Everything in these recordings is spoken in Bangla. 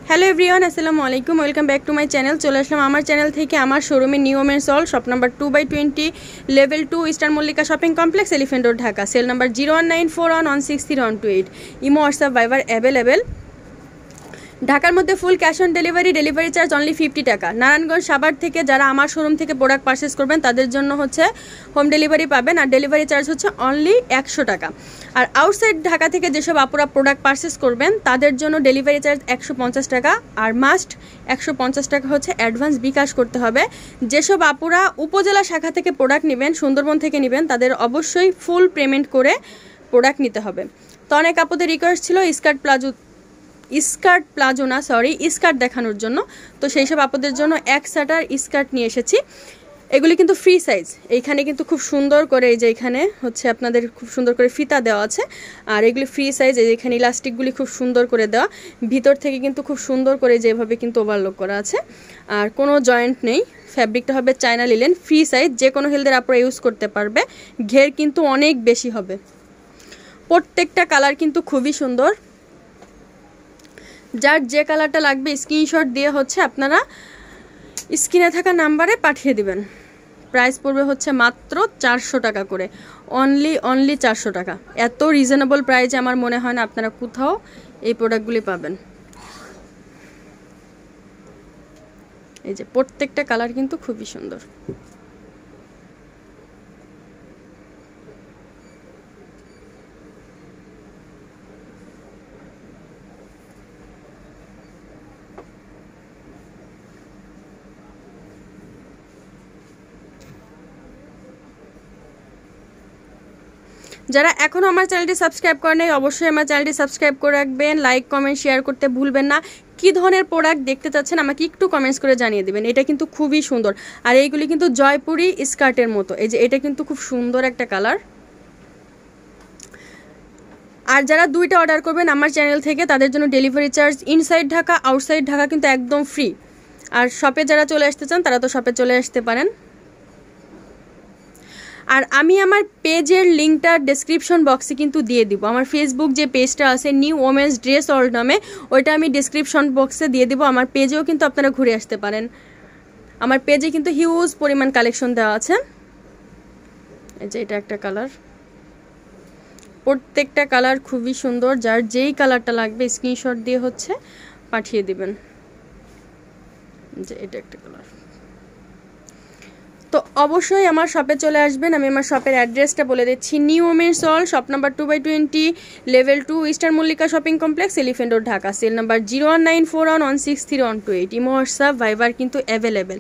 হ্যালো এভরিওয়ান, আসসালামু আলাইকুম। Welcome back to my channel. চলে আসলাম আমার চ্যানেল থেকে আমার শোরুমে new women's all, shop number 2/20, level 2, eastern Mallika shopping complex, elephant road, Dhaka. Cell number 01941163128। Imo WhatsApp ভাইবার অ্যাভেলেবেল। ঢাকার মধ্যে full cash on delivery, delivery charge only 50 টাকা। নারায়ণগঞ্জ সাভার থেকে যারা আমার শোরুম থেকে প্রোডাক্ট পারচেস করবেন তাদের জন্য হচ্ছে হোম ডেলিভারি পাবেন, আর ডেলিভারি চার্জ হচ্ছে অনলি 100 টাকা। আর আউটসাইড ঢাকা থেকে যেসব আপুরা প্রোডাক্ট পারচেস করবেন তাদের জন্য ডেলিভারি চার্জ 150 টাকা, আর মাস্ট 150 টাকা হচ্ছে অ্যাডভান্স বিকাশ করতে হবে। যেসব আপুরা উপজেলা শাখা থেকে প্রোডাক্ট নেবেন, সুন্দরবন থেকে নেবেন, তাদের অবশ্যই ফুল পেমেন্ট করে প্রোডাক্ট নিতে হবে। তো অনেক আপুদের রিকোয়েস্ট ছিল স্কার্ট দেখানোর জন্য, তো সেই সব আপুদের জন্য এক সেটার স্কার্ট নিয়ে এসেছি। এগুলি কিন্তু ফ্রি সাইজ। এইখানে কিন্তু খুব সুন্দর করে, এই যে এখানে হচ্ছে আপনাদের খুব সুন্দর করে ফিতা দেওয়া আছে, আর এগুলি ফ্রি সাইজ। এই যে এখানে ইলাস্টিকগুলি খুব সুন্দর করে দেওয়া, ভিতর থেকে কিন্তু খুব সুন্দর করে যেভাবে কিন্তু ওভারলক করা আছে, আর কোনো জয়েন্ট নেই। ফ্যাব্রিকটা হবে চায়না লিলেন, ফ্রি সাইজ, যে কোনো হেলদের আপনারা ইউজ করতে পারবে। ঘের কিন্তু অনেক বেশি হবে। প্রত্যেকটা কালার কিন্তু খুবই সুন্দর। যার যে কালারটা লাগবে স্ক্রিনশট দিয়ে হচ্ছে আপনারা স্ক্রিনে থাকা নাম্বারে পাঠিয়ে দিবেন। প্রাইস পড়বে হচ্ছে মাত্র 400 টাকা করে, অনলি 400 টাকা। এত রিজনেবল প্রাইসে আমার মনে হয় না আপনারা কোথাও এই প্রোডাক্টগুলি পাবেন। এই যে প্রত্যেকটা কালার কিন্তু খুবই সুন্দর। যারা এখনও আমার চ্যানেলটি সাবস্ক্রাইব করেন নাই অবশ্যই আমার চ্যানেলটি সাবস্ক্রাইব করে রাখবেন। লাইক, কমেন্ট, শেয়ার করতে ভুলবেন না। কী ধরনের প্রোডাক্ট দেখতে চাচ্ছেন আমাকে একটু কমেন্টস করে জানিয়ে দেবেন। এটা কিন্তু খুবই সুন্দর, আর এইগুলি কিন্তু জয়পুরি স্কার্টের মতো। এই যে এটা কিন্তু খুব সুন্দর একটা কালার। আর যারা দুইটা অর্ডার করবেন আমার চ্যানেল থেকে তাদের জন্য delivery charge inside Dhaka, outside Dhaka কিন্তু একদম ফ্রি। আর শপে যারা চলে আসতে চান তারা তো শপে চলে আসতে পারেন। আর আমি আমার পেজের লিঙ্কটা ডেসক্রিপশন বক্সে কিন্তু দিয়ে দিব। আমার ফেসবুক যে পেজটা আছে নিউ ওমেন্স ড্রেস ওয়ার্ল্ড নামে, ওইটা আমি ডেসক্রিপশন বক্সে দিয়ে দিব। আমার পেজেও কিন্তু আপনারা ঘুরে আসতে পারেন। আমার পেজে কিন্তু হিউজ পরিমাণ কালেকশন দেওয়া আছে। এই যে এটা একটা কালার, প্রত্যেকটা কালার খুবই সুন্দর। যার যেই কালারটা লাগবে স্ক্রিনশট দিয়ে হচ্ছে পাঠিয়ে দিবেন। যে এটা একটা কালার। তো অবশ্যই আমার শপে চলে আসবেন। আমি আমার শপের অ্যাড্রেসটা বলে দিচ্ছি। New women's all, shop number 2/20, level 2, eastern Mallika shopping complex, elephant road, Dhaka. Cell number 01941163128। Imo WhatsApp ভাইবার কিন্তু অ্যাভেলেবেল।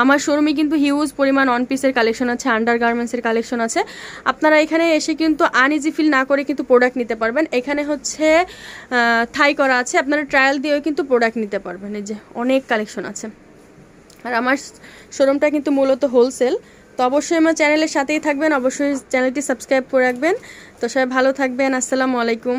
আমার শোরুমে কিন্তু হিউজ পরিমাণ অন পিসের কালেকশন আছে, আন্ডার গার্মেন্টসের কালেকশন আছে। আপনারা এখানে এসে কিন্তু আনইজি ফিল না করে কিন্তু প্রোডাক্ট নিতে পারবেন। এখানে হচ্ছে থাই করা আছে, আপনারা ট্রায়াল দিয়েও কিন্তু প্রোডাক্ট নিতে পারবেন। এই যে অনেক কালেকশন আছে। আর আমার শোরুমটা কিন্তু মূলত হোলসেল। তো অবশ্যই আমার চ্যানেলের সাথেই থাকবেন, অবশ্যই চ্যানেলটি সাবস্ক্রাইব করে রাখবেন। তো সবাই ভালো থাকবেন। আসসালামু আলাইকুম।